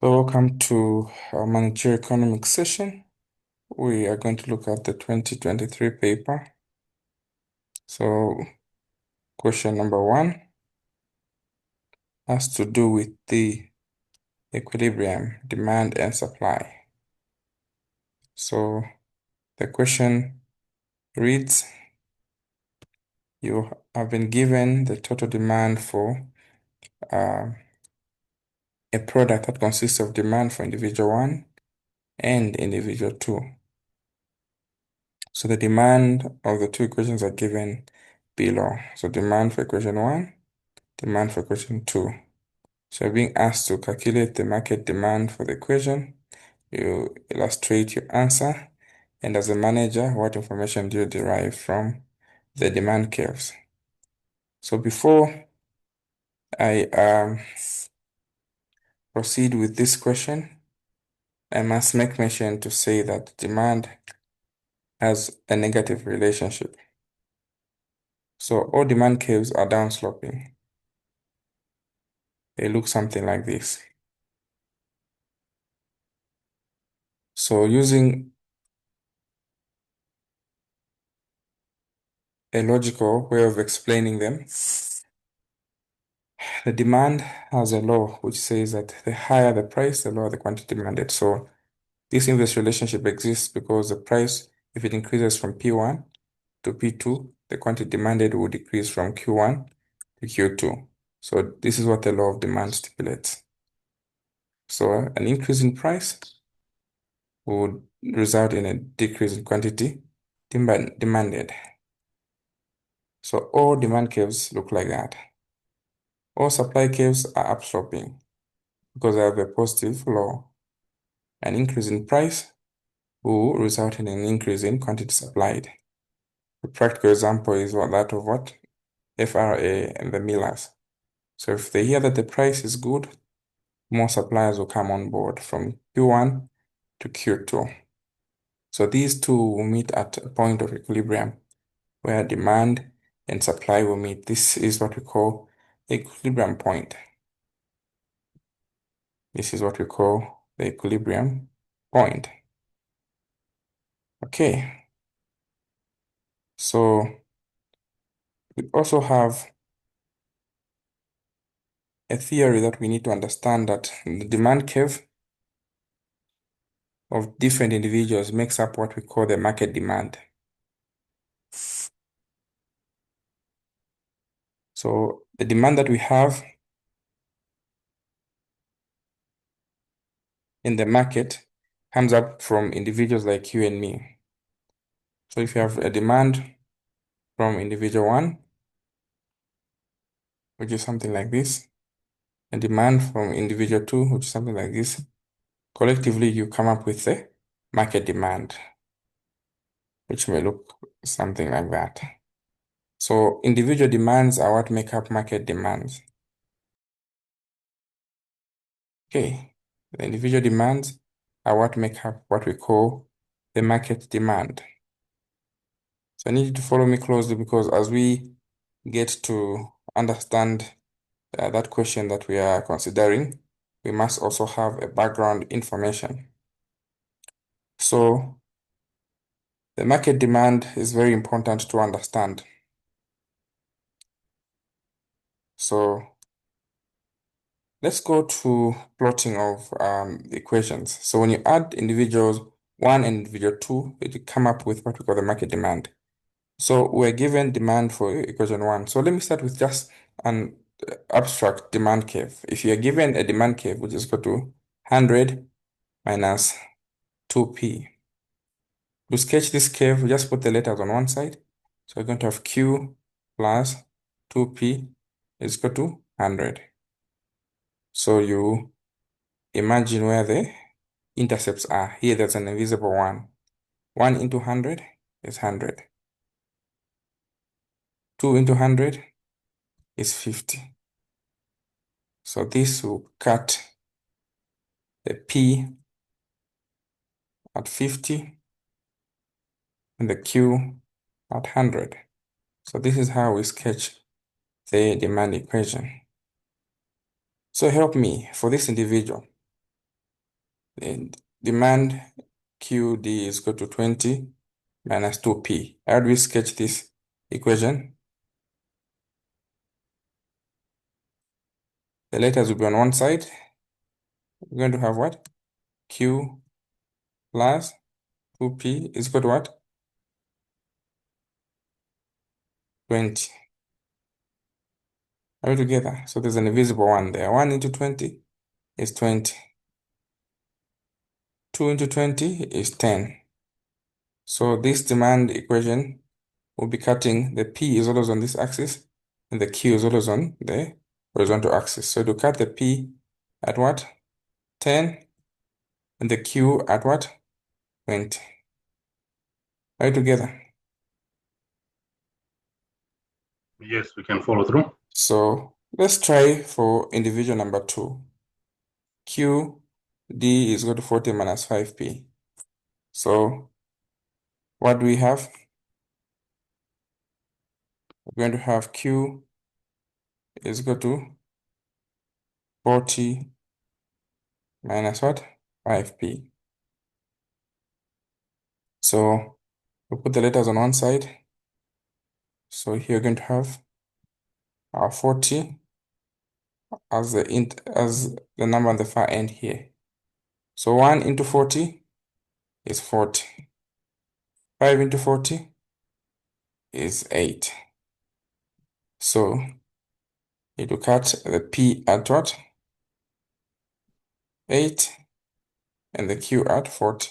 Welcome to our managerial economics session. We are going to look at the 2023 paper. So, question number one has to do with the equilibrium, demand and supply. So, the question reads, you have been given the total demand for uh, a product that consists of demand for individual 1 and individual 2. So the demand of the two equations are given below. So demand for equation 1, demand for equation 2. So you're being asked to calculate the market demand for the equation. You illustrate your answer. And as a manager, what information do you derive from the demand curves? So before I proceed with this question, I must make mention to say that demand has a negative relationship. So all demand curves are downsloping. They look something like this. So using a logical way of explaining them, the demand has a law which says that the higher the price, the lower the quantity demanded. So this inverse relationship exists because the price, if it increases from P1 to P2, the quantity demanded will decrease from Q1 to Q2. So this is what the law of demand stipulates. So an increase in price would result in a decrease in quantity demanded. So all demand curves look like that. All supply curves are upsloping because they have a positive law. An increase in price will result in an increase in quantity supplied. A practical example is that of what? FRA and the millers. So if they hear that the price is good, more suppliers will come on board from Q1 to Q2. So these two will meet at a point of equilibrium where demand and supply will meet. This is what we call equilibrium point. This is what we call the equilibrium point. Okay. So we also have a theory that we need to understand, that the demand curve of different individuals makes up what we call the market demand. So the demand that we have in the market comes up from individuals like you and me. So if you have a demand from individual 1, which is something like this, a demand from individual 2, which is something like this, collectively you come up with the market demand, which may look something like that. So individual demands are what make up market demands. Okay, the individual demands are what make up what we call the market demand. So I need you to follow me closely, because as we get to understand that question that we are considering, we must also have a background information. So the market demand is very important to understand. So let's go to plotting of equations. So when you add individuals 1 and individual 2, it will come up with what we call the market demand. So we're given demand for equation 1. So let me start with just an abstract demand curve. If you're given a demand curve which is equal to 100 minus 2p, to sketch this curve, we just put the letters on one side. So we're going to have q plus 2p is equal to 100. So you imagine where the intercepts are. Here there's an invisible 1. 1 into 100 is 100. 2 into 100 is 50. So this will cut the p at 50 and the q at 100. So this is how we sketch the demand equation. So help me for this individual. And demand QD is equal to 20 minus 2P. How do we sketch this equation? The letters will be on one side. We're going to have what? Q plus 2P is equal to what? 20. Are we together? So there's an invisible one there. 1 into 20 is 20. 2 into 20 is 10. So this demand equation will be cutting, the P is always on this axis and the Q is always on the horizontal axis. So to cut the P at what? 10 and the Q at what? 20. Are we together? Yes, we can follow through. So let's try for individual number 2. QD is equal to 40 minus 5P. So what do we have? We're going to have Q is equal to 40 minus what? 5P. So we put the letters on one side. So here we're going to have our 40 as the number on the far end here. So 1 into 40 is 40. 5 into 40 is 8. So it will cut the P at what? 8 and the Q at 40.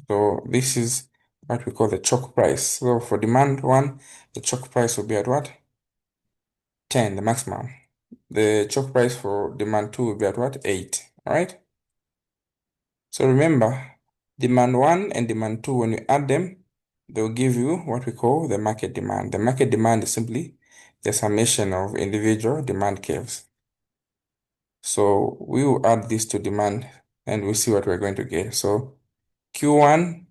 So this is what we call the choke price. So for demand 1, the choke price will be at what? 10, the maximum. The choke price for demand 2 will be at what? 8. All right? So remember, demand 1 and demand 2, when you add them, they'll give you what we call the market demand. The market demand is simply the summation of individual demand curves. So we will add this to demand and we'll see what we're going to get. So Q1,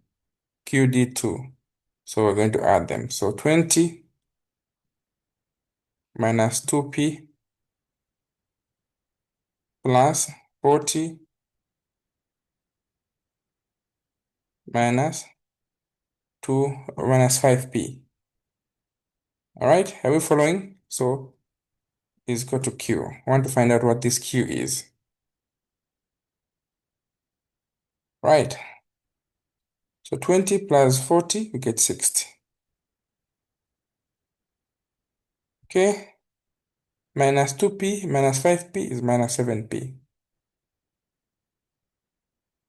QD2. So we're going to add them. So 20 minus 2P plus 40 minus 5P. All right, are we following? So is equal to Q. I want to find out what this Q is. Right. So 20 plus 40, we get 60. Okay. Minus 2P minus 5P is minus 7P.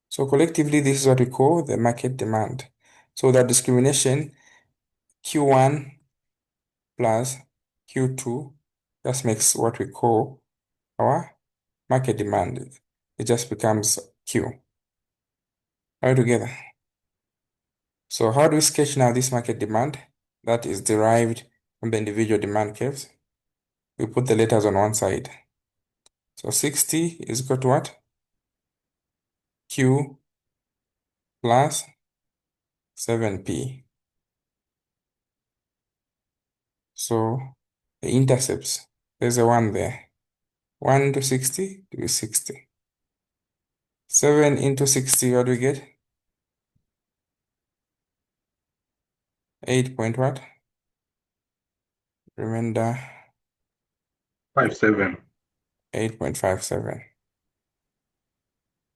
So collectively, this is what we call the market demand. So that discrimination, Q1 plus Q2 just makes what we call our market demand. It just becomes Q. Are we together? So how do we sketch now this market demand that is derived from the individual demand curves? We put the letters on one side. So 60 is equal to what? Q plus 7P. So the intercepts, there's a 1 there. 1 into 60 is 60. 7 into 60, what do we get? 8 point what? Remainder 57. 8.57.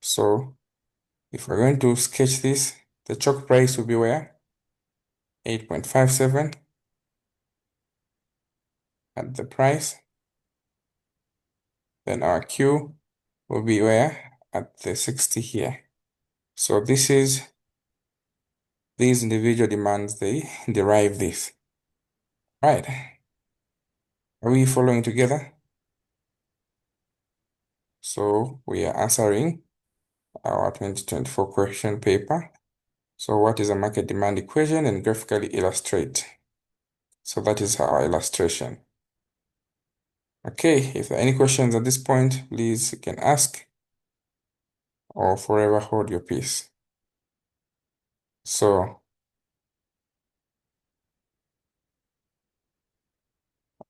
So if we're going to sketch this, the choke price will be where? 8.57 at the price. Then our Q will be where? At the 60 here. So this is these individual demands, they derive this. Right. Are we following together? So we are answering our 2024 question paper. So what is a market demand equation and graphically illustrate? So that is our illustration. Okay, if there are any questions at this point, please you can ask or forever hold your peace. So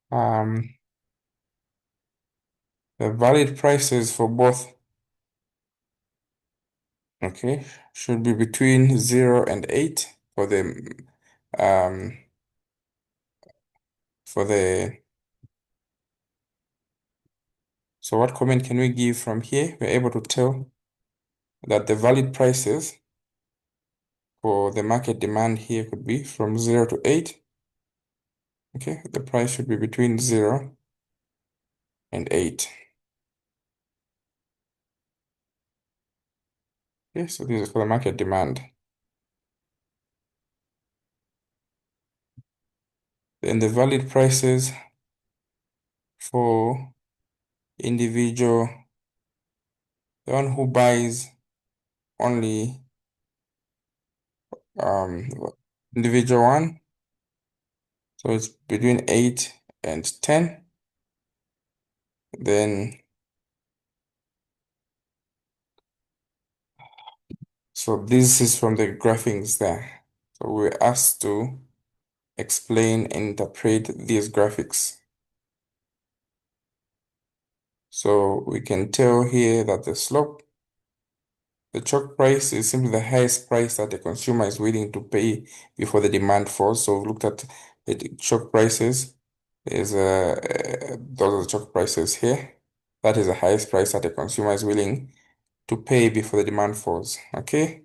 the valid prices for both Okay, should be between 0 and 8 for um for the so what comment can we give from here? We're able to tell that the valid prices for the market demand here could be from 0 to 8. Okay, the price should be between 0 and 8. Okay, so this is for the market demand. Then the valid prices for individual, the one who buys only um individual one, so it's between 8 and 10. Then so this is from the graphics there. So we're asked to explain and interpret these graphics. So we can tell here that the choke price is simply the highest price that the consumer is willing to pay before the demand falls. So we looked at the choke prices. Those are the choke prices here. That is the highest price that the consumer is willing to pay before the demand falls. Okay.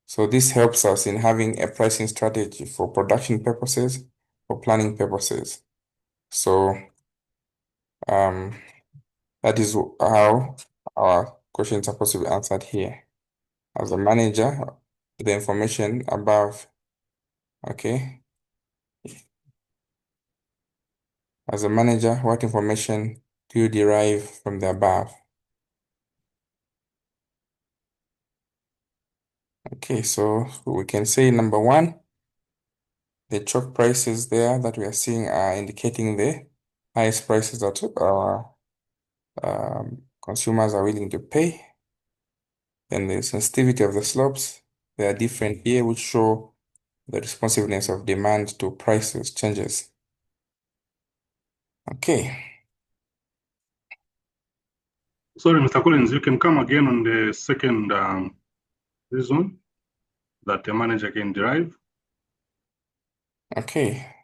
So this helps us in having a pricing strategy for production purposes, for planning purposes. So um, that is how our questions are supposed to be answered here. As a manager, the information above, okay? As a manager, what information do you derive from the above? Okay, so we can say number one, the choke prices there that we are seeing are indicating the highest prices that our consumers are willing to pay. Then the sensitivity of the slopes, they are different here, which show the responsiveness of demand to prices changes. Okay. Sorry, Mr. Collins, you can come again on the second reason that the manager can derive. Okay.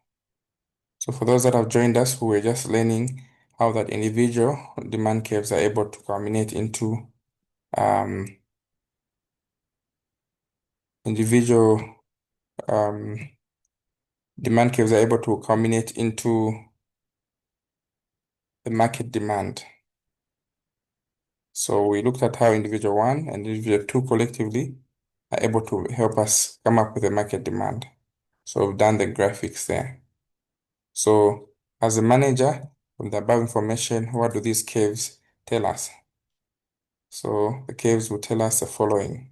So for those that have joined us, who were just learning how that individual demand curves are able to culminate into um, individual um, demand curves are able to culminate into the market demand. So we looked at how individual one and individual two collectively are able to help us come up with a market demand. So we've done the graphics there. So as a manager, from the above information, what do these curves tell us? So the curves will tell us the following.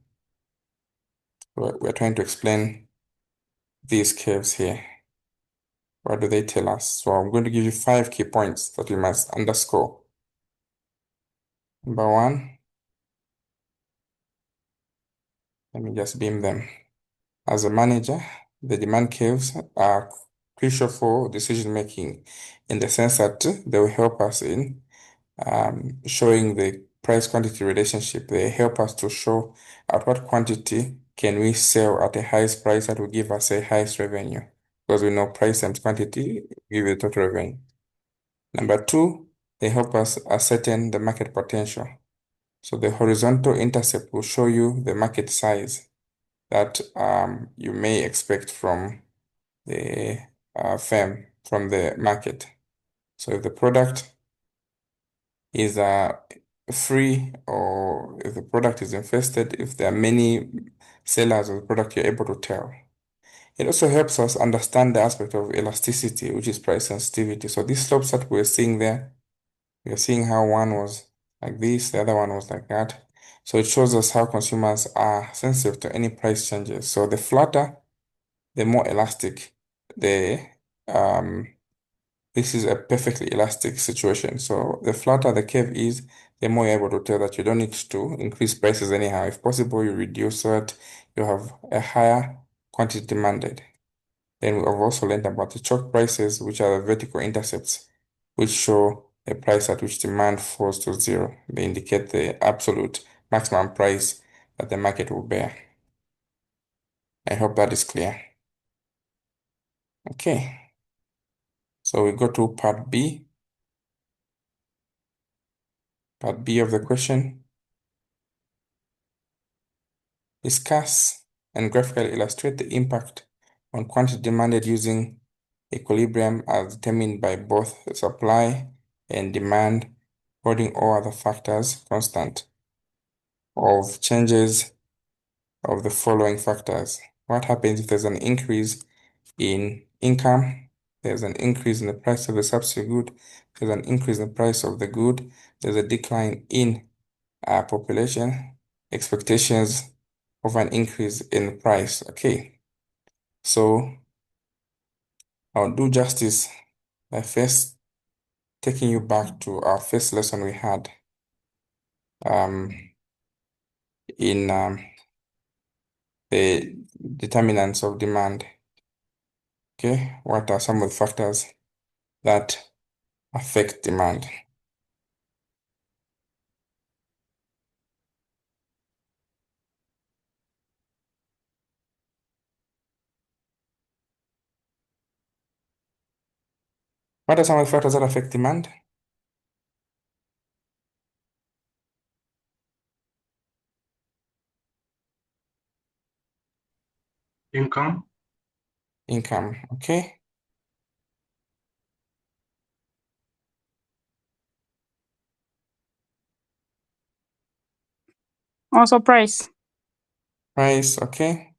We're trying to explain these curves here. What do they tell us? So I'm going to give you 5 key points that we must underscore. Number one, let me just beam them. As a manager, the demand curves are crucial for decision making in the sense that they will help us in showing the price quantity relationship. They help us to show at what quantity can we sell at the highest price that will give us a highest revenue, because we know price times quantity give you the total revenue. Number two, they help us ascertain the market potential. So the horizontal intercept will show you the market size that you may expect from the firm, from the market. So if the product is free, or if the product is infested, if there are many sellers of the product, you're able to tell. It also helps us understand the aspect of elasticity, which is price sensitivity. So these slopes that we're seeing there, we're seeing how one was like this, the other one was like that. So it shows us how consumers are sensitive to any price changes. So the flatter, the more elastic, the um, this is a perfectly elastic situation. So the flatter the curve is, the more you're able to tell that you don't need to increase prices anyhow. If possible, you reduce so that you have a higher quantity demanded. Then we have also learned about the choke prices, which are the vertical intercepts, which show a price at which demand falls to zero. They indicate the absolute maximum price that the market will bear. I hope that is clear. Okay, so we go to part B. Part B of the question. Discuss and graphically illustrate the impact on quantity demanded using equilibrium as determined by both the supply and demand, holding all other factors constant, of changes of the following factors. What happens if there's an increase in income, there's an increase in the price of the substitute good, there's an increase in the price of the good, there's a decline in population, expectations of an increase in price. Okay, so I'll do justice by first taking you back to our first lesson we had um, in the determinants of demand. Okay, what are some of the factors that affect demand? What are some of the factors that affect demand? Income, Income, okay. Also price. Price, okay.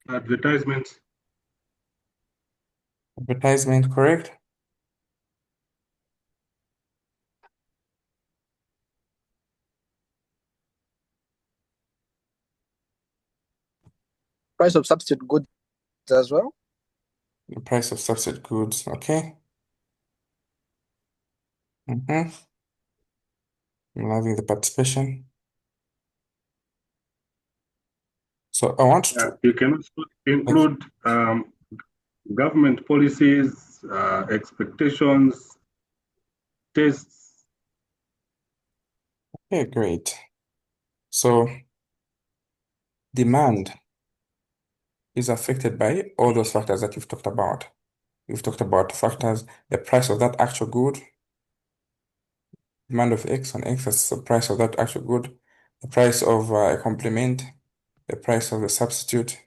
advertisements, Advertisement, correct. Price of substitute goods as well. The price of substitute goods, okay. I'm loving the participation. So I want to, you can also include government policies, expectations, tastes. okay, great. So demand is affected by all those factors that you've talked about. We've talked about factors, the price of that actual good, demand of X on X, that's the price of that actual good, the price of a complement, the price of the substitute,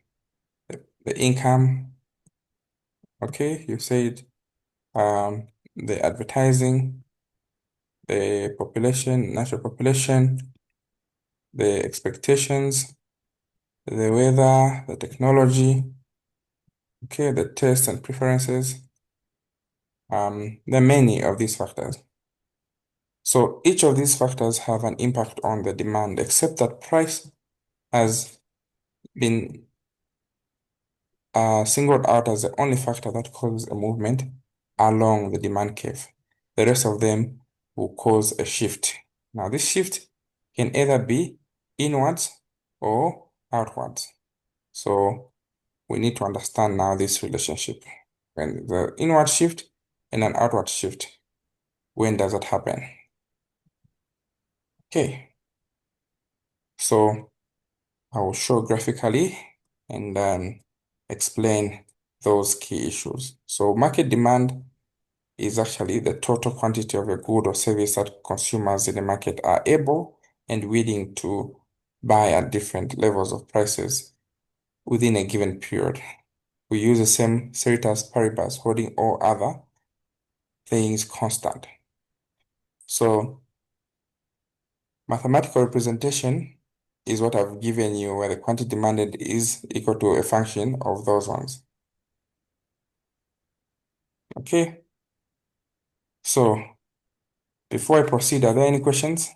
the income. Okay, you said the advertising, the population, natural population, the expectations, the weather, the technology, okay, the tastes and preferences. There are many of these factors. So each of these factors have an impact on the demand, except that price has been singled out as the only factor that causes a movement along the demand curve. The rest of them will cause a shift. Now, this shift can either be inwards or outwards. So we need to understand now this relationship. When the inward shift and an outward shift, when does that happen? Okay, so I will show graphically and then explain those key issues. So market demand is actually the total quantity of a good or service that consumers in the market are able and willing to buy at different levels of prices within a given period. We use the same ceteris paribus, holding all other things constant. So mathematical representation is what I've given you, where the quantity demanded is equal to a function of those ones. Okay, so before I proceed, are there any questions?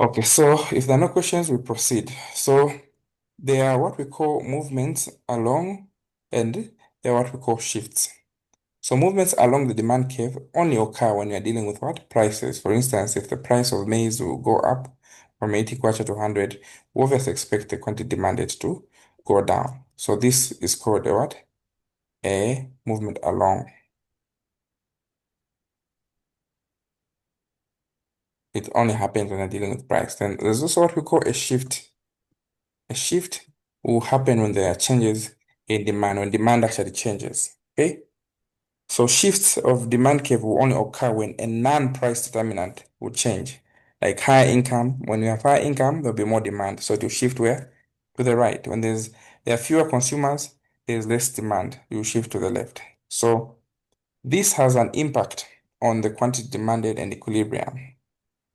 Okay, so if there are no questions, we proceed. So there are what we call movements along, and there are what we call shifts. So movements along the demand curve only occur when you're dealing with what? Prices. For instance, if the price of maize will go up from 80 kwacha to 100, we obviously expect the quantity demanded to go down. So this is called a what? A movement along. It only happens when you're dealing with price. Then there's also what we call a shift. A shift will happen when there are changes in demand, when demand actually changes. Okay? So shifts of demand curve will only occur when a non-price determinant will change. Like higher income, when you have higher income, there'll be more demand. So it will shift where? To the right. When there are fewer consumers, there's less demand. You shift to the left. So this has an impact on the quantity demanded and equilibrium.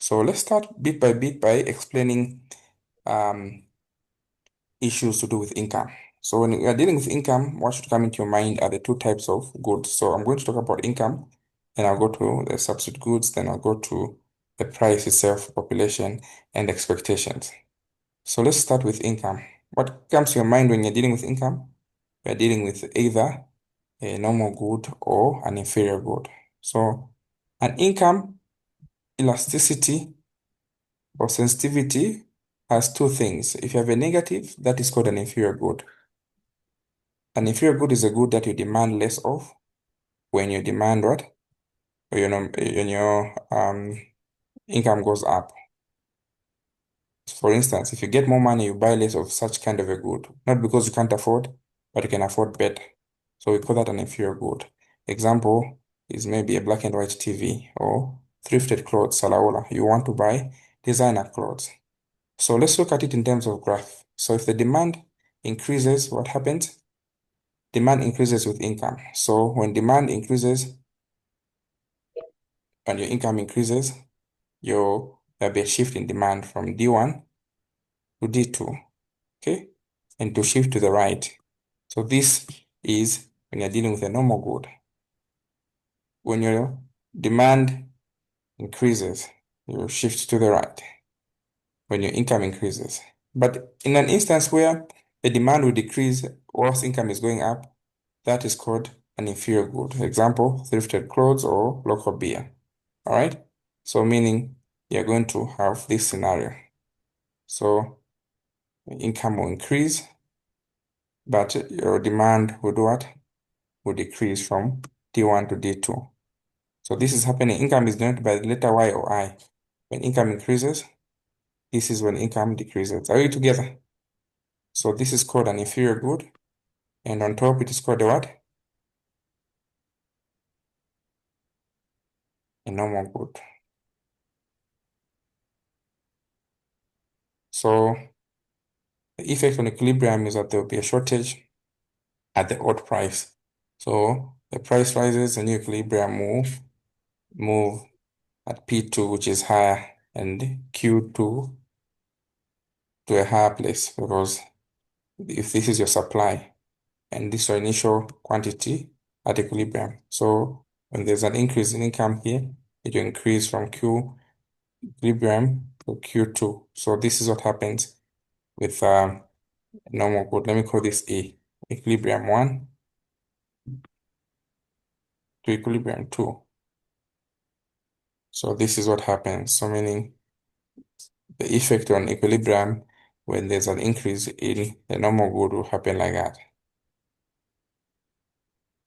So let's start bit by bit by explaining um, issues to do with income. So when you are dealing with income, what should come into your mind are the two types of goods. So I'm going to talk about income, then I'll go to the substitute goods, then I'll go to the price itself, population, and expectations. So let's start with income. What comes to your mind when you're dealing with income? You're dealing with either a normal good or an inferior good. So an income elasticity or sensitivity has two things. If you have a negative, that is called an inferior good. An inferior good is a good that you demand less of when you demand what? When your income goes up. For instance, if you get more money, you buy less of such kind of a good. Not because you can't afford, but you can afford better. So we call that an inferior good. Example is maybe a black and white TV or thrifted clothes, Salaola. You want to buy designer clothes. So let's look at it in terms of graph. So if the demand increases, what happens? Demand increases with income. So when demand increases and your income increases, there'll be a shift in demand from D1 to D2, okay? And to shift to the right. So this is when you're dealing with a normal good. When your demand increases, you shift to the right when your income increases. But in an instance where the demand will decrease whilst income is going up, that is called an inferior good. Example, thrifted clothes or local beer. All right? So meaning you're going to have this scenario. So income will increase, but your demand will do what? Will decrease from D1 to D2. So this is happening. Income is denoted by the letter Y or I. When income increases, this is when income decreases. Are we together? So this is called an inferior good. And on top, it is called a what? A normal good. So the effect on equilibrium is that there will be a shortage at the odd price. So the price rises and your equilibrium move at P2, which is higher, and Q2 to a higher place, because if this is your supply and this is your initial quantity at equilibrium. So when there's an increase in income here, it will increase from Q equilibrium to Q2. So this is what happens with normal good. Let me call this A. Equilibrium 1 to equilibrium 2. So this is what happens. So meaning the effect on equilibrium when there's an increase in the normal good will happen like that.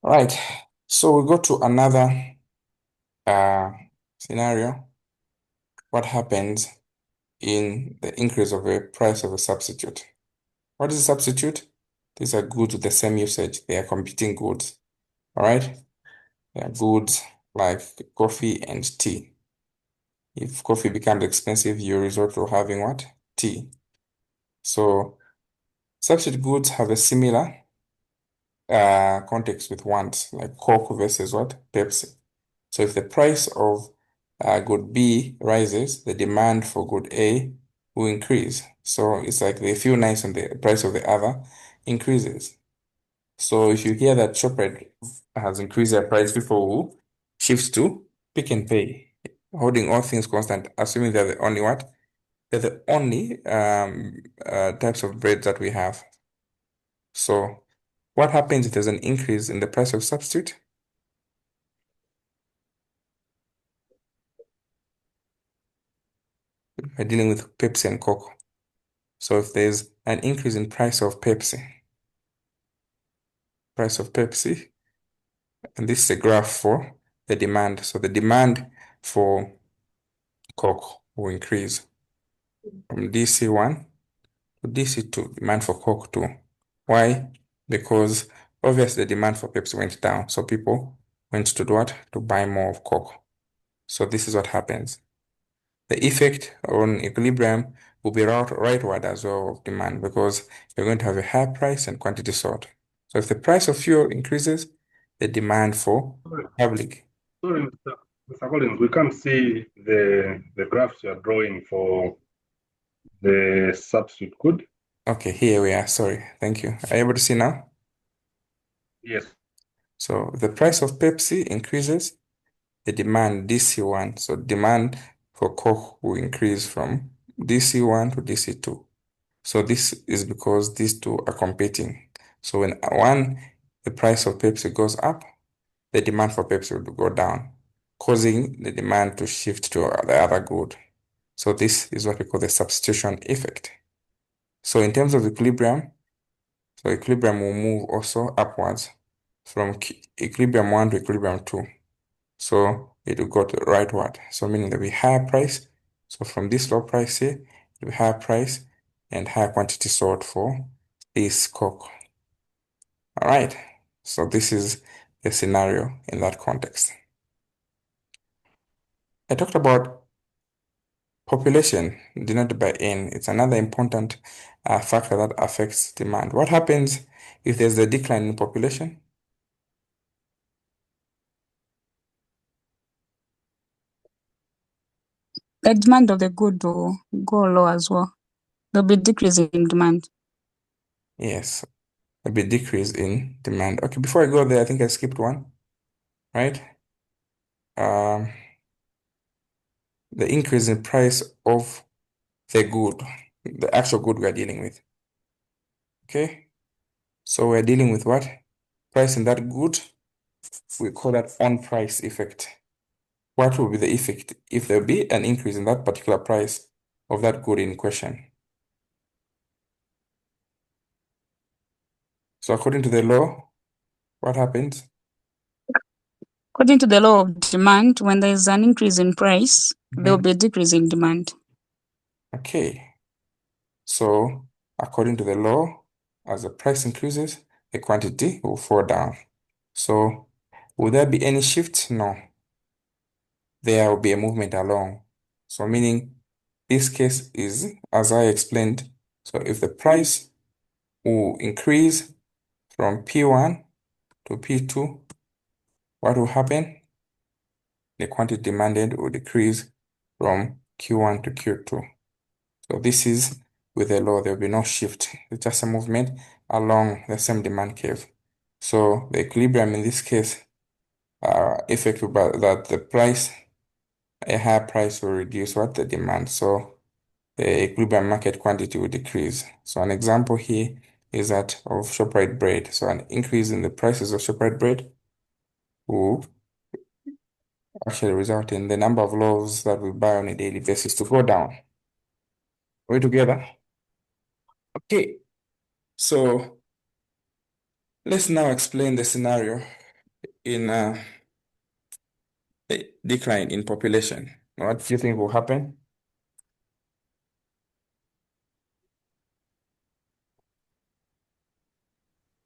All right. So we go to another uh, scenario. What happens in the increase of a price of a substitute? What is a substitute? These are goods with the same usage. They are competing goods. All right. They are goods like coffee and tea. If coffee becomes expensive, you resort to having what? Tea. So substitute goods have a similar context with wants, like Coke versus what? Pepsi. So if the price of good B rises, the demand for good A will increase. So it's like they feel nice and the price of the other increases. So if you hear that Shoprite has increased their price, people will shift to Pick and Pay, holding all things constant, assuming they're the only what? They're the only types of bread that we have. So what happens if there's an increase in the price of substitute? We're dealing with Pepsi and Coke. So if there's an increase in price of Pepsi, and this is a graph for the demand. So the demand for Coke will increase from DC1 to DC2, demand for Coke 2. Why? Because obviously the demand for Pepsi went down. So people went to do what? To buy more of Coke. So this is what happens. The effect on equilibrium will be rightward as well of demand because you're going to have a high price and quantity sort. So if the price of fuel increases, the demand for public. Sorry, Mr. Collins, we can't see the graphs you are drawing for the substitute code. Okay, here we are. Sorry. Thank you. Are you able to see now? Yes. So the price of Pepsi increases, the demand DC1. So demand for Coke will increase from DC1 to DC2. So this is because these two are competing. So when the price of Pepsi goes up, the demand for Pepsi will go down, causing the demand to shift to the other good. So this is what we call the substitution effect. So in terms of equilibrium, so equilibrium will move also upwards from equilibrium 1 to equilibrium 2. So it will go to the rightward. So meaning that we higher price. So from this low price here, it will be higher price and higher quantity sold for this Coke. All right. So this is the scenario in that context. I talked about population denoted by N. It's another important factor that affects demand. What happens if there's a decline in population? The demand of the good will go low as well. There'll be a decrease in demand. Yes, a bit decrease in demand. Okay, before I go there, I think I skipped one, right? Um, the increase in price of the good, the actual good we are dealing with. Okay, so we're dealing with what? Price in that good. We call that on price effect. What will be the effect if there be an increase in that particular price of that good in question? So according to the law, what happens? According to the law of demand, when there is an increase in price, there will Mhm. be a decrease in demand. Okay, so according to the law, as the price increases, the quantity will fall down. So will there be any shift? No. There will be a movement along. So meaning this case is, as I explained, so if the price will increase from P1 to P2, what will happen? The quantity demanded will decrease from Q1 to Q2. So this is with the law, there will be no shift. It's just a movement along the same demand curve. So the equilibrium in this case, effect will be that the price, a higher price will reduce what the demand. So the equilibrium market quantity will decrease. So an example here is that of ShopRite bread. So an increase in the prices of ShopRite bread will actually result in the number of loaves that we buy on a daily basis to go down. Are we together? Okay, so let's now explain the scenario in a decline in population. What do you think will happen?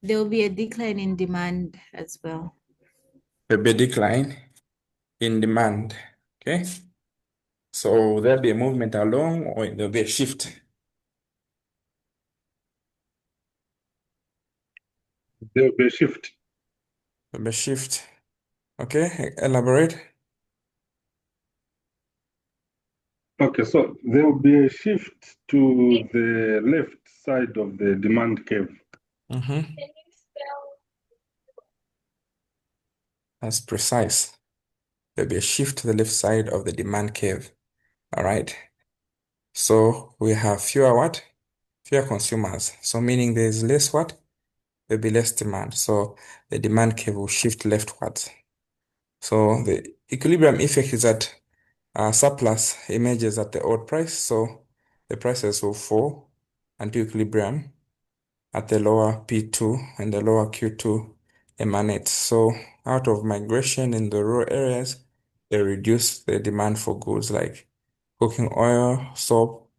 There will be a decline in demand as well. There'll be a decline in demand. Okay, so there'll be a movement along or there'll be a shift. There will be a shift. There'll be a shift. Okay, elaborate. Okay, so there will be a shift to the left side of the demand curve. Mm-hmm. That's precise. There'll be a shift to the left side of the demand curve. All right. So we have fewer what? Fewer consumers. So meaning there's less what? There'll be less demand. So the demand curve will shift leftwards. So the equilibrium effect is that surplus emerges at the odd price. So the prices will fall until equilibrium at the lower P2 and the lower Q2 emanates. So out of migration in the rural areas, they reduce the demand for goods like cooking oil, soap.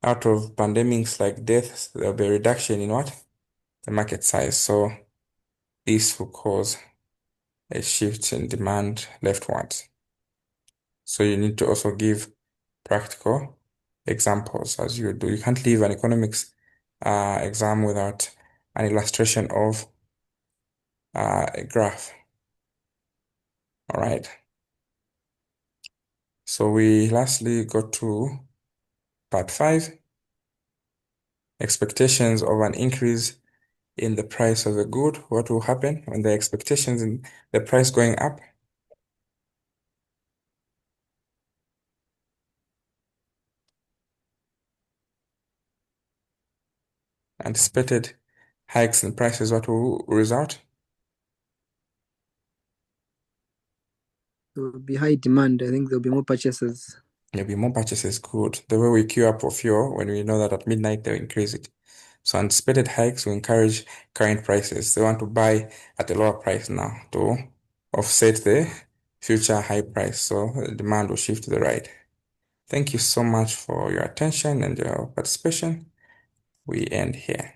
Out of pandemics like deaths, there'll be a reduction in what? The market size. So this will cause a shift in demand leftwards. So you need to also give practical examples as you do. You can't leave an economics exam without an illustration of a graph. All right. So we lastly go to part 5, expectations of an increase in the price of a good. What will happen when the expectations in the price going up? Anticipated hikes in prices, what will result? There will be high demand. I think there'll be more purchases. There'll be more purchases. Good. The way we queue up for fuel when we know that at midnight they'll increase it. So anticipated hikes will encourage current prices. They want to buy at a lower price now to offset the future high price. So the demand will shift to the right. Thank you so much for your attention and your participation. We end here.